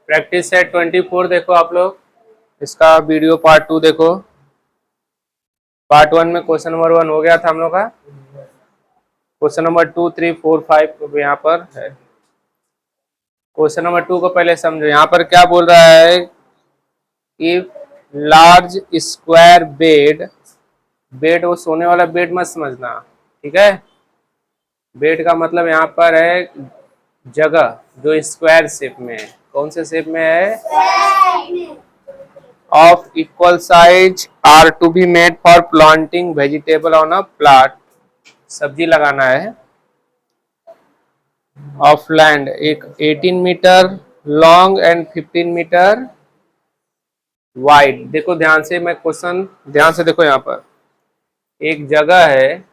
Practice set 24 देखो आप लोग, इसका वीडियो पार्ट 2 देखो। पार्ट 1 में क्वेश्चन नंबर 1 हो गया था हम लोग का। क्वेश्चन नंबर 2, 3, 4, 5 यहाँ पर है। क्वेश्चन नंबर 2 को पहले समझो। यहाँ पर क्या बोल रहा है कि लार्ज स्क्वायर बेड, बेड वो सोने वाला बेड मत समझना, ठीक है। बेड का मतलब यहाँ पर है जगह जो स्क्वायर शेप में है। कौन से शेप में है? Of equal size are to be made for planting vegetable on a plot. सब्जी लगाना है ऑफ लैंड, एक 18 metre long and 15 metre wide. देखो ध्यान से, मैं क्वेश्चन ध्यान से देखो। यहाँ पर एक जगह है,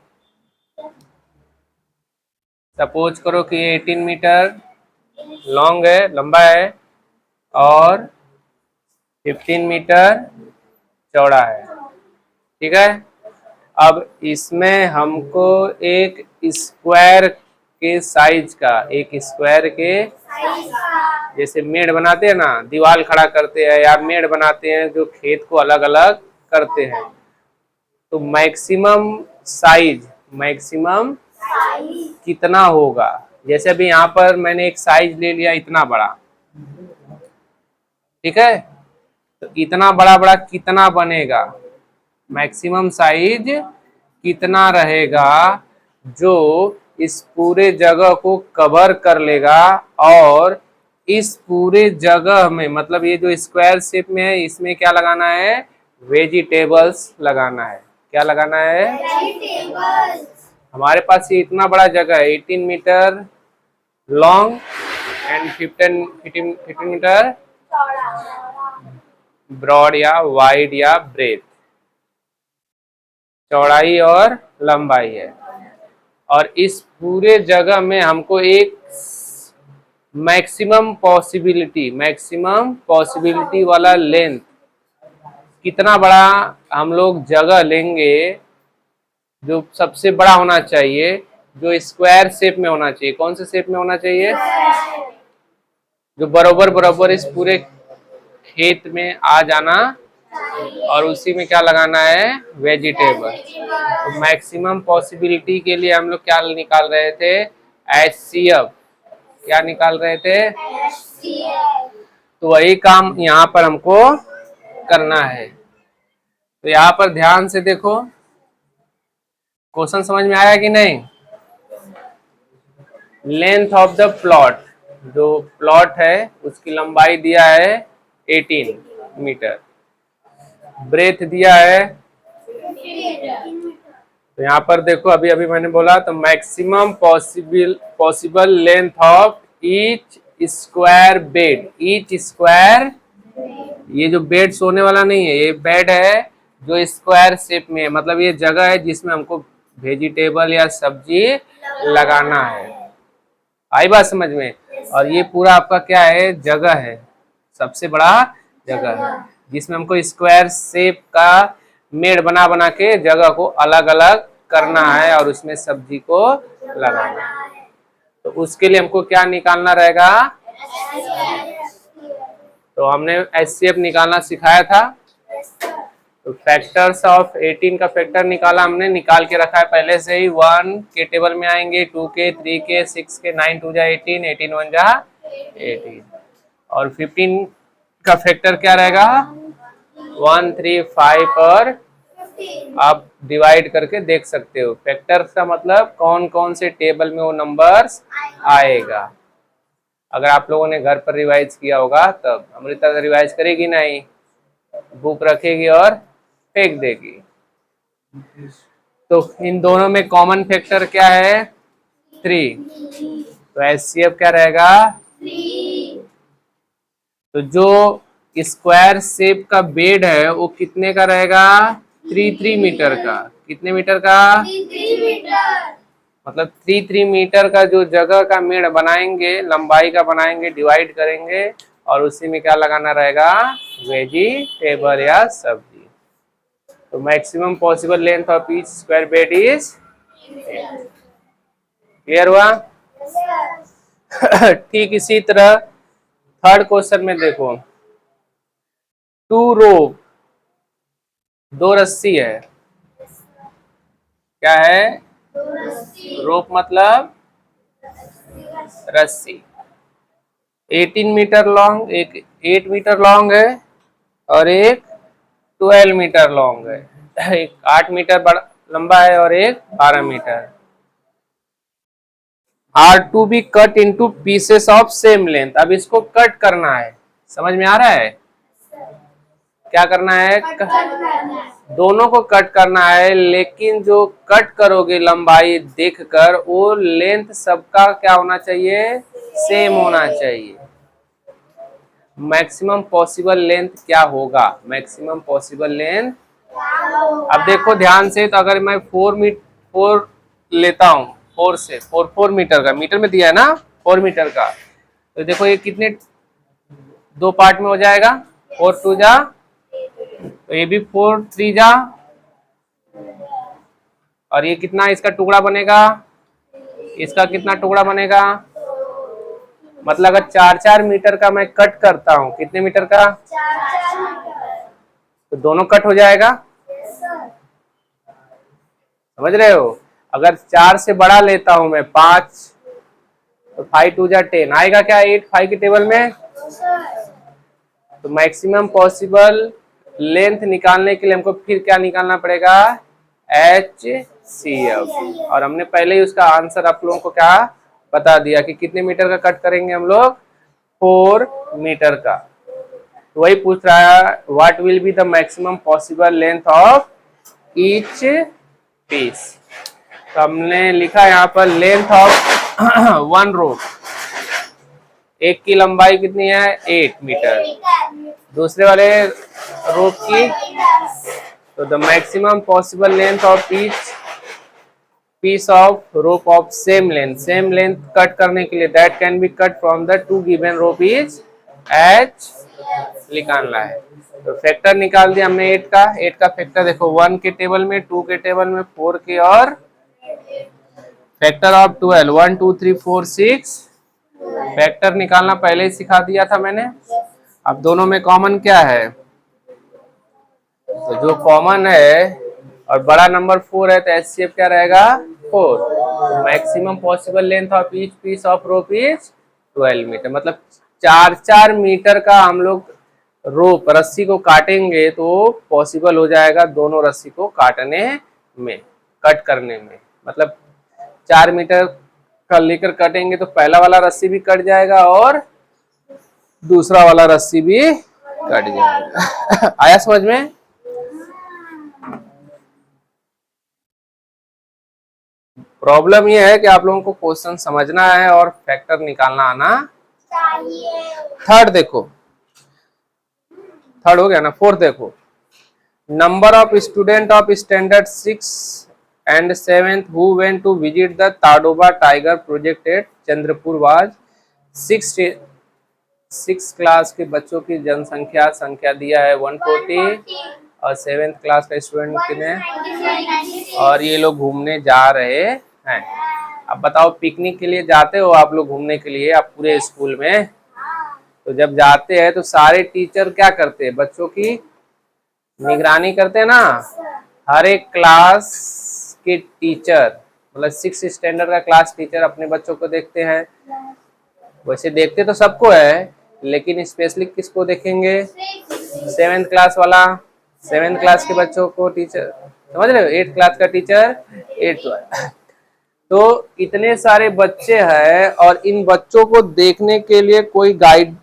सपोज करो कि 18 मीटर लॉन्ग है, लंबा है, और 15 मीटर चौड़ा है, ठीक है। अब इसमें हमको एक स्क्वायर के साइज का, एक स्क्वायर के जैसे मेड़ बनाते हैं ना, दीवार खड़ा करते हैं या मेड़ बनाते हैं जो खेत को अलग अलग करते हैं, तो मैक्सिमम कितना होगा। जैसे अभी यहाँ पर मैंने एक साइज ले लिया इतना बड़ा, ठीक है, तो इतना बड़ा बड़ा कितना बनेगा, मैक्सिमम साइज कितना रहेगा जो इस पूरे जगह को कवर कर लेगा। और इस पूरे जगह में, मतलब ये जो स्क्वायर शेप में है, इसमें क्या लगाना है? वेजिटेबल्स लगाना है। क्या लगाना है? वेजिटेबल्स। हमारे पास ये इतना बड़ा जगह है, 18 metre long and 15 metre broad या वाइड या ब्रेथ, चौड़ाई और लंबाई है। और इस पूरे जगह में हमको एक मैक्सिमम पॉसिबिलिटी वाला लेंथ, कितना बड़ा हम लोग जगह लेंगे जो सबसे बड़ा होना चाहिए, जो स्क्वायर शेप में होना चाहिए। कौन से शेप में होना चाहिए? जो बराबर बराबर इस पूरे खेत में आ जाना, और उसी में क्या लगाना है? वेजिटेबल। तो मैक्सिमम पॉसिबिलिटी के लिए हम लोग क्या निकाल रहे थे? HCF। क्या निकाल रहे थे? तो वही काम यहाँ पर हमको करना है। तो यहाँ पर ध्यान से देखो, क्वेश्चन समझ में आया कि नहीं? लेंथ ऑफ द प्लॉट, जो प्लॉट है उसकी लंबाई दिया है 18 मीटर, ब्रेथ दिया है। तो यहाँ पर देखो, अभी अभी मैंने बोला, तो maximum possible length of each square bed. Each square, ये जो बेड सोने वाला नहीं है, ये बेड है जो स्क्वायर शेप में है, मतलब ये जगह है जिसमें हमको वेजिटेबल या सब्जी लगाना है। आई बात समझ में? और ये पूरा आपका क्या है? जगह है, सबसे बड़ा जगह है जिसमें हमको स्क्वायर शेप का मेड़ बना बना के जगह को अलग अलग करना है और उसमें सब्जी को लगाना है। तो उसके लिए हमको क्या निकालना रहेगा? तो हमने HCF निकालना सिखाया था। तो फैक्टर्स ऑफ 18 का फैक्टर निकाला हमने, निकाल के रखा है पहले से ही। 1 के टेबल में आएंगे, 2 के, 3 के, 6 के, 9 2 जा 18, 18 1 जा 18। और 15 का फैक्टर क्या रहेगा? 1 3 5 और आप डिवाइड करके देख सकते हो। फैक्टर का मतलब कौन कौन से टेबल में वो नंबर्स आएगा। अगर आप लोगों ने घर पर रिवाइज किया होगा तब। अमृता रिवाइज करेगी नहीं, बुक रखेगी और फेंक देगी। तो इन दोनों में कॉमन फैक्टर क्या है? 3। तो HCF क्या रहेगा? 3। तो जो स्क्वायर शेप का बेड है वो कितने का रहेगा? 3 मीटर का। कितने मीटर का? 3 मीटर। मतलब 3 मीटर का जो जगह का मेड़ बनाएंगे, लंबाई का बनाएंगे, डिवाइड करेंगे और उसी में क्या लगाना रहेगा? वेजिटेबल या सब्जी। तो maximum possible length of each square bed is, clear हुआ? ठीक इसी तरह थर्ड क्वेश्चन में देखो, टू रोप, दो रस्सी है। क्या है? रोप मतलब रस्सी। 18 मीटर लॉन्ग, एक 8 मीटर लॉन्ग है और एक 12 मीटर लॉन्ग है। एक 8 मीटर लंबा है और एक 12 metre. Are to be cut into pieces of same length. अब इसको कट करना है, समझ में आ रहा है? क्या करना है? दोनों को कट करना है, लेकिन जो कट करोगे लंबाई देखकर वो लेंथ सबका क्या होना चाहिए? सेम होना चाहिए। मैक्सिमम पॉसिबल लेंथ क्या होगा? मैक्सिमम पॉसिबल लेंथ, अब देखो ध्यान से, तो अगर मैं 4 लेता हूँ, 4 मीटर का, मीटर में दिया है ना 4 मीटर का, तो देखो ये कितने दो पार्ट में हो जाएगा? 4 2 जा, तो ये भी 4 3 जा, और ये कितना इसका टुकड़ा बनेगा? इसका कितना टुकड़ा बनेगा? मतलब अगर 4 मीटर का मैं कट करता हूँ, कितने मीटर का? तो दोनों कट हो जाएगा, समझ रहे हो? अगर 4 से बड़ा लेता हूं मैं 5, तो 5 2 जा 10 आएगा क्या 8 5 के टेबल में? तो मैक्सिमम पॉसिबल लेंथ निकालने के लिए हमको फिर क्या निकालना पड़ेगा? HCF। और हमने पहले ही उसका आंसर आप लोगों को क्या बता दिया कि कितने मीटर का कट करेंगे हम लोग? 4 मीटर का। तो वही पूछ रहा है, what will be the maximum possible length of each piece. तो हमने लिखा यहाँ पर लेंथ ऑफ 1 रोप, एक की लंबाई कितनी है? 8 मीटर। दूसरे वाले रोप की, तो the maximum possible length of each piece of rope of same length cut करने के लिए, that can be cut from the 2 given rope is H निकालना है। तो फैक्टर निकाल दिया हमने 8 का फैक्टर देखो 1 के टेबल में, 2 के टेबल में, 4 के, और फैक्टर ऑफ 12 1 2 3 4 6। फैक्टर निकालना पहले ही सिखा दिया था मैंने। अब दोनों में कॉमन क्या है? तो जो कॉमन है और बड़ा नंबर 4 है, तो HCF क्या रहेगा? 4। Maximum possible length of each piece of rope is 12 metre. मतलब 4 मीटर का हम लोग रोप रस्सी को काटेंगे तो पॉसिबल हो जाएगा दोनों रस्सी को काटने में, कट करने में। मतलब 4 मीटर का लेकर कटेंगे तो पहला वाला रस्सी भी कट जाएगा और दूसरा वाला रस्सी भी कट जाएगा। आया समझ में? प्रॉब्लम ये है कि आप लोगों को क्वेश्चन समझना है और फैक्टर निकालना आना चाहिए। थर्ड देखो, थर्ड हो गया ना। फोर्थ देखो, number of student of standard 6 and 7th who went to visit the Tadoba Tiger project at Chandrapur was 6 class के बच्चों की संख्या दिया है 140 और 7th क्लास का स्टूडेंट कितने, और ये लोग घूमने जा रहे हैं। अब बताओ, पिकनिक के लिए जाते हो आप लोग घूमने के लिए, आप पूरे स्कूल में, तो जब जाते हैं तो सारे टीचर क्या करते हैं? बच्चों की निगरानी करते हैं ना। हर एक क्लास के टीचर, मतलब 6 स्टैंडर्ड का क्लास टीचर अपने बच्चों को देखते हैं। वैसे देखते तो सबको है, लेकिन स्पेशली किसको देखेंगे? 7th क्लास वाला, 7th क्लास के बच्चों को टीचर, समझ रहे हो? 8th क्लास का टीचर 8th वाला। तो इतने सारे बच्चे हैं और इन बच्चों को देखने के लिए कोई गाइड,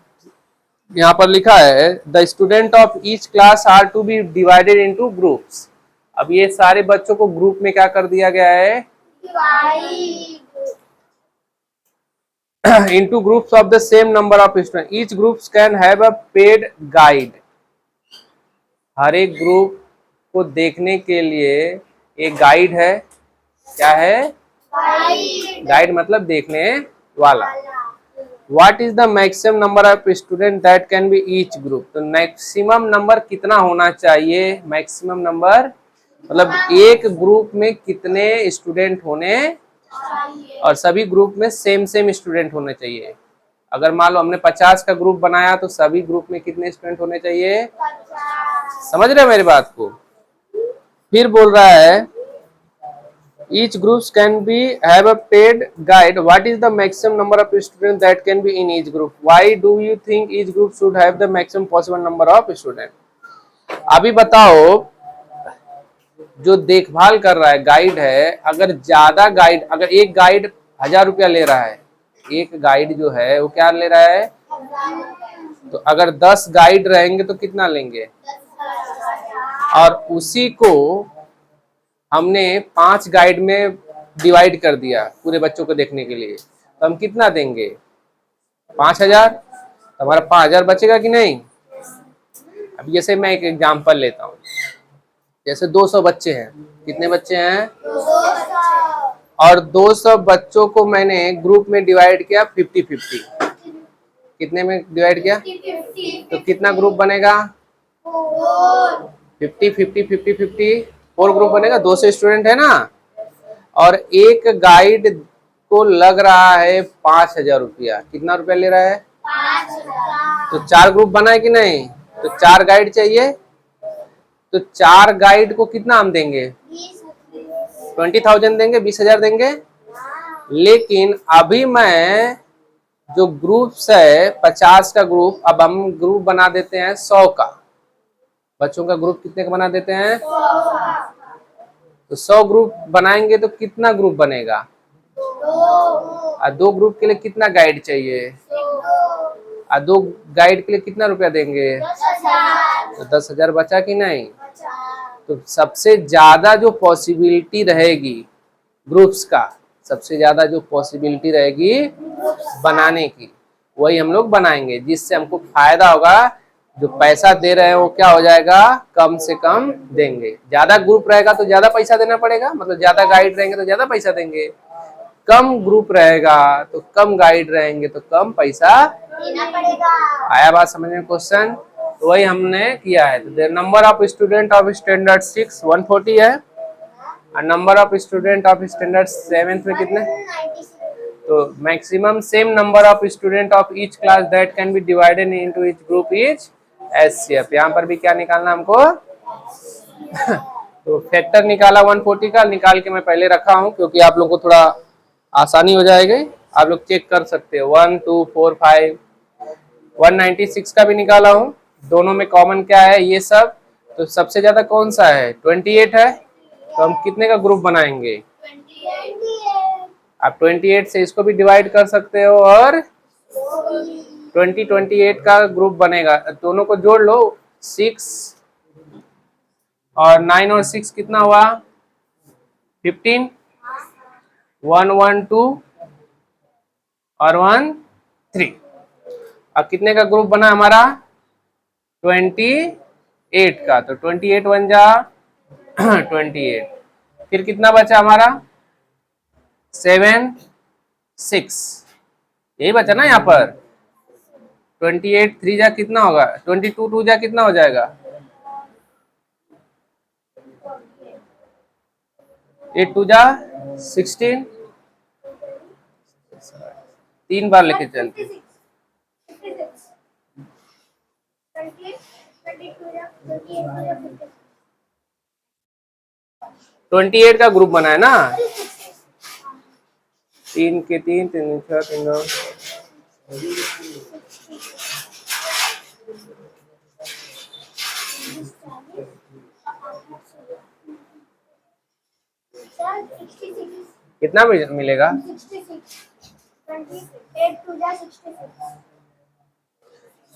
यहाँ पर लिखा है the student of each class are to be divided into groups. अब ये सारे बच्चों को ग्रुप में क्या कर दिया गया है? into groups of the same number of students. Each groups can have a paid guide. हर एक ग्रुप को देखने के लिए एक गाइड है। क्या है? गाइड मतलब देखने वाला। What is the maximum number of students that can be each group? तो मैक्सिमम नंबर कितना होना चाहिए? मैक्सिमम नंबर मतलब एक ग्रुप में कितने स्टूडेंट होने, और सभी ग्रुप में सेम स्टूडेंट होने चाहिए। अगर मान लो हमने 50 का ग्रुप बनाया तो सभी ग्रुप में कितने स्टूडेंट होने चाहिए? 50। समझ रहे हो मेरी बात को? फिर बोल रहा है each groups can be have a paid guide. What is the maximum number of students that can be in each group? Why do you think each group should have the maximum possible number of students? अभी बताओ, जो देखभाल कर रहा है guide है, अगर ज्यादा गाइड, अगर एक गाइड 1000 रुपया ले रहा है, एक गाइड जो है वो क्या ले रहा है? तो अगर 10 गाइड रहेंगे तो कितना लेंगे? 10,000। और उसी को हमने 5 गाइड में डिवाइड कर दिया पूरे बच्चों को देखने के लिए, तो हम कितना देंगे? 5000। तो हमारा 5000 बचेगा कि नहीं? अब जैसे मैं एक एग्जांपल लेता हूँ, जैसे 200 बच्चे हैं, कितने बच्चे हैं? 200। और 200 बच्चों को मैंने ग्रुप में डिवाइड किया 50-50। कितने में डिवाइड किया? 50-50। तो कितना ग्रुप बनेगा? 50-50-50-50 4 ग्रुप बनेगा। 200 स्टूडेंट है ना, और एक गाइड को लग रहा है 5000 रुपया। कितना रुपया ले रहा है? 5,000। तो 4 ग्रुप बना है कि नहीं? तो 4 गाइड चाहिए, तो 4 गाइड को कितना हम देंगे? 20,000 देंगे, 20,000 देंगे। लेकिन अभी मैं जो ग्रुप्स है 50 का ग्रुप, अब हम ग्रुप बना देते हैं 100 का। बच्चों का ग्रुप कितने का बना देते हैं? तो 100 ग्रुप बनाएंगे तो कितना ग्रुप बनेगा? 2 ग्रुप के लिए कितना गाइड चाहिए? 2 गाइड के लिए कितना रुपया देंगे? 10,000। तो 10,000 बचा कि नहीं? तो सबसे ज्यादा जो पॉसिबिलिटी रहेगी ग्रुप्स का, सबसे ज्यादा जो पॉसिबिलिटी रहेगी बनाने की, वही हम लोग बनाएंगे, जिससे हमको फायदा होगा। जो पैसा दे रहे हैं वो क्या हो जाएगा? कम से कम देंगे। ज्यादा ग्रुप रहेगा तो ज्यादा पैसा देना पड़ेगा, मतलब ज्यादा गाइड रहेंगे तो ज्यादा पैसा देंगे। कम ग्रुप रहेगा तो कम गाइड रहेंगे तो कम पैसा देना पड़ेगा। आया बात समझ में? क्वेश्चन तो वही हमने किया है। तो number of student of standard 6 140 है, और number of student of standard 7th में कितने? 196। तो maximum same number of student of each class that can B divided into each group is HCF. यहाँ पर भी क्या निकालना हमको? तो फैक्टर निकाला 140 का, निकाल के मैं पहले रखा हूँ क्योंकि आप लोग को थोड़ा आसानी हो जाएगी। आप लोग चेक कर सकते हो। 1 2 4 5 196 का भी निकाला हूँ। दोनों में कॉमन क्या है? ये सब। तो सबसे ज्यादा कौन सा है? 28 है। तो हम कितने का ग्रुप बनाएंगे? 28। आप 28 से इसको भी डिवाइड कर सकते हो और 28 का ग्रुप बनेगा। दोनों को जोड़ लो, 6 और 9 और 6 कितना हुआ? 15। 1 1 2 और 1 3। अब कितने का ग्रुप बना हमारा? 28 का। तो 28 बन जा 28। फिर कितना बचा हमारा? 7 6, यही बचा ना यहाँ पर। 28 3 जा कितना होगा? 22 2 जा कितना हो जाएगा? 8 2 जा 16। 3 बार लेके चलते। 28 का ग्रुप बना है ना। 3 के 3 3 6 3 9 कितना मिलेगा?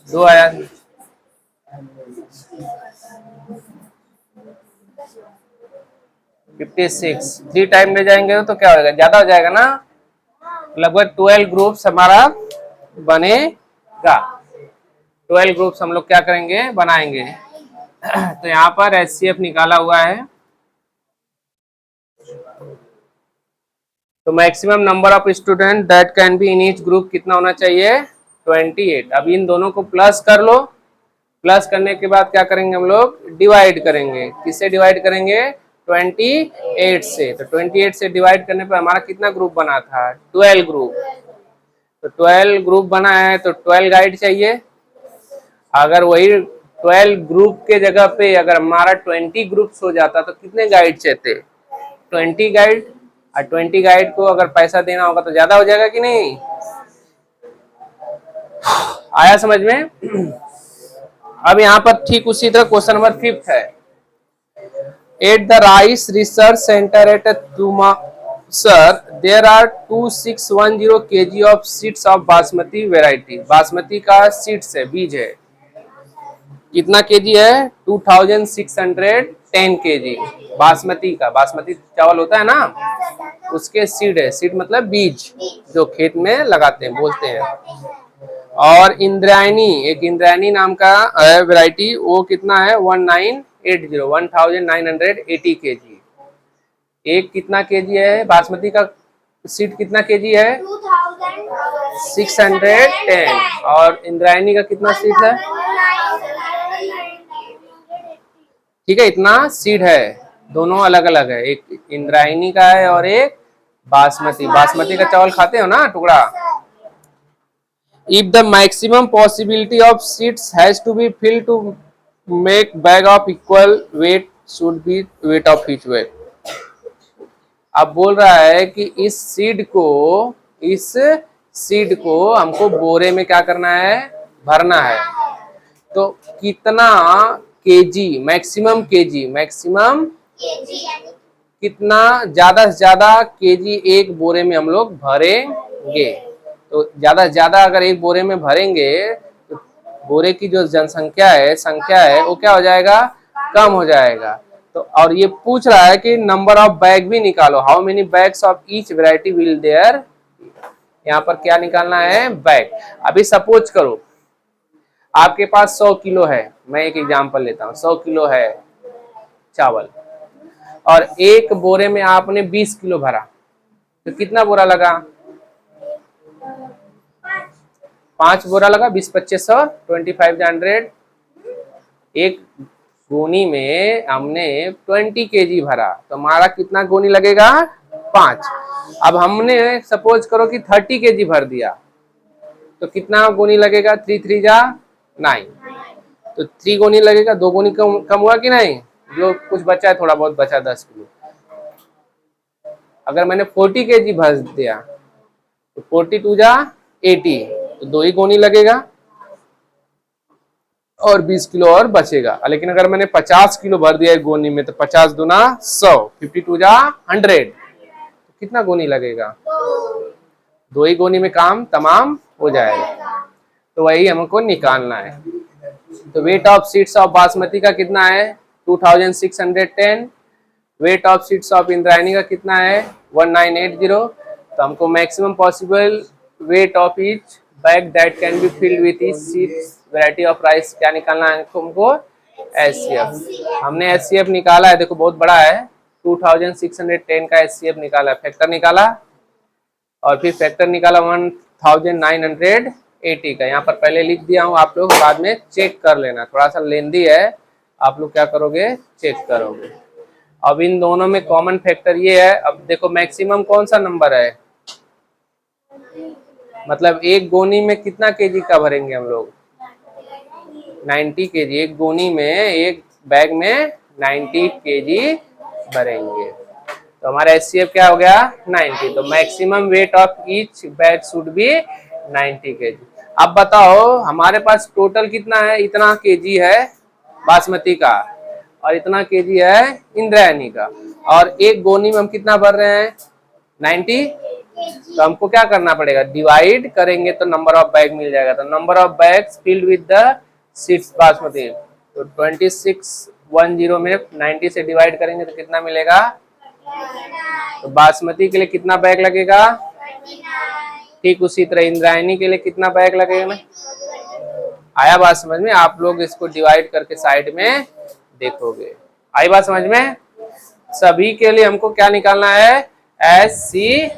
2 आया। 56 3 टाइम ले जाएंगे तो क्या होगा? ज्यादा हो जाएगा ना। लगभग 12 ग्रुप्स हमारा बनेगा। 12 ग्रुप्स हम लोग क्या करेंगे? बनाएंगे। तो यहाँ पर एचसीएफ निकाला हुआ है। तो maximum number of student that can be in each group कितना होना चाहिए? 28। अब इन दोनों को प्लस कर लो। प्लस करने के बाद क्या करेंगे हम लोग? डिवाइड करेंगे। किससे डिवाइड करेंगे? 28 से। तो 28 से डिवाइड करने पर हमारा कितना ग्रुप बना था? 12 ग्रुप। तो 12 ग्रुप बना है तो 12 गाइड चाहिए। अगर वही 12 ग्रुप के जगह पे अगर हमारा 20 ग्रुप्स हो जाता तो कितने गाइड चाहिए? 20 गाइड। और 20 गाइड को अगर पैसा देना होगा तो ज्यादा हो जाएगा कि नहीं? आया समझ में? अब यहाँ पर ठीक उसी तरह क्वेश्चन नंबर 5 है। At the Rice Research Center at Tumasar, there are 2610 kg of seeds of basmati variety। Basmati का सीड्स है, बीज है। कितना केजी है? 2610 केजी बासमती का। बासमती चावल होता है ना, उसके सीड है। सीड मतलब बीज, जो खेत में लगाते हैं, बोलते हैं। और इंद्रायणी, एक इंद्रायणी नाम का वैरायटी, वो कितना है? 1980 केजी। एक कितना केजी है? बासमती का सीड कितना केजी है? 610। और इंद्रायणी का कितना सीड है? ठीक है, इतना सीड है। दोनों अलग अलग है, एक इंद्रायणी का है और एक बासमती। बासमती का चावल खाते हो ना, टुकड़ा। If the maximum possibility of seeds has to be filled to make bag of equal weight should be weight of each bag। अब बोल रहा है कि इस सीड को हमको बोरे में क्या करना है? भरना है। तो कितना केजी, मैक्सिमम कितना ज्यादा से ज्यादा केजी एक बोरे में हम लोग भरेंगे? तो ज्यादा से ज्यादा अगर एक बोरे में भरेंगे तो बोरे की जो संख्या है वो क्या हो जाएगा? कम हो जाएगा। तो और ये पूछ रहा है कि नंबर ऑफ बैग भी निकालो। How many bags of each variety will there. यहाँ पर क्या निकालना है? बैग। अभी सपोज करो आपके पास 100 किलो है, मैं एक एग्जांपल लेता हूँ। 100 किलो है चावल और एक बोरे में आपने 20 किलो भरा, तो कितना बोरा लगा? 5 बोरा लगा। 20 25 100, 2500। एक गोनी में हमने 20 केजी भरा, तो हमारा कितना गोनी लगेगा? 5। अब हमने सपोज करो कि 30 केजी भर दिया, तो कितना गोनी लगेगा? 3 3 जा 9। तो 3 गोनी लगेगा। 2 गोनी कम हुआ कि नहीं? जो कुछ बचा है, थोड़ा बहुत बचा 10 किलो। अगर मैंने 40 केजी भर दिया तो 42 जा 80, तो 2 ही गोनी लगेगा और 20 किलो और बचेगा। लेकिन अगर मैंने 50 किलो भर दिया एक गोनी में, तो 50 दूना 100, 52 जा 100, तो कितना गोनी लगेगा? 2 ही गोनी में काम तमाम हो जाएगा। तो वही हमको निकालना है। तो weight of seeds of basmati का कितना है? 2610। Weight of seeds of Indrayani का कितना है? 1980। तो हमको maximum possible weight of each bag that can be filled with each seeds variety of rice क्या निकालना है हमको? एचसीएफ। हमने एचसीएफ निकाला है, देखो बहुत बड़ा है। 2610 का एचसीएफ निकाला, फैक्टर निकाला और फिर फैक्टर निकाला 1980 का। यहाँ पर पहले लिख दिया हूँ, आप लोग बाद में चेक कर लेना। थोड़ा सा लेंदी है, आप लोग क्या करोगे? चेक करोगे। अब इन दोनों में कॉमन फैक्टर ये है। अब देखो मैक्सिमम कौन सा नंबर है? मतलब एक गोनी में कितना केजी का भरेंगे हम लोग? 90 केजी। एक गोनी में, एक बैग में 90 केजी भरेंगे। तो हमारा एचसीएफ क्या हो गया? 90। तो maximum weight of each bag should be 90 KG. अब बताओ हमारे पास टोटल कितना है? इतना केजी है बासमती का और इतना केजी है इंद्रायणी का, और एक गोनी में हम कितना भर रहे हैं? 90। तो हमको क्या करना पड़ेगा? डिवाइड करेंगे तो नंबर ऑफ बैग मिल जाएगा। तो number of bags filled with the seeds basmati, तो 2610 में 90 से डिवाइड करेंगे तो कितना मिलेगा? तो बासमती के लिए कितना बैग लगेगा? ठीक उसी तरह इंद्रायणी के लिए कितना बैग लगेगा? आया बात समझ में? आप लोग इसको डिवाइड करके साइड में देखोगे। आई बात समझ में? सभी के लिए हमको क्या निकालना है? एचसीएफ।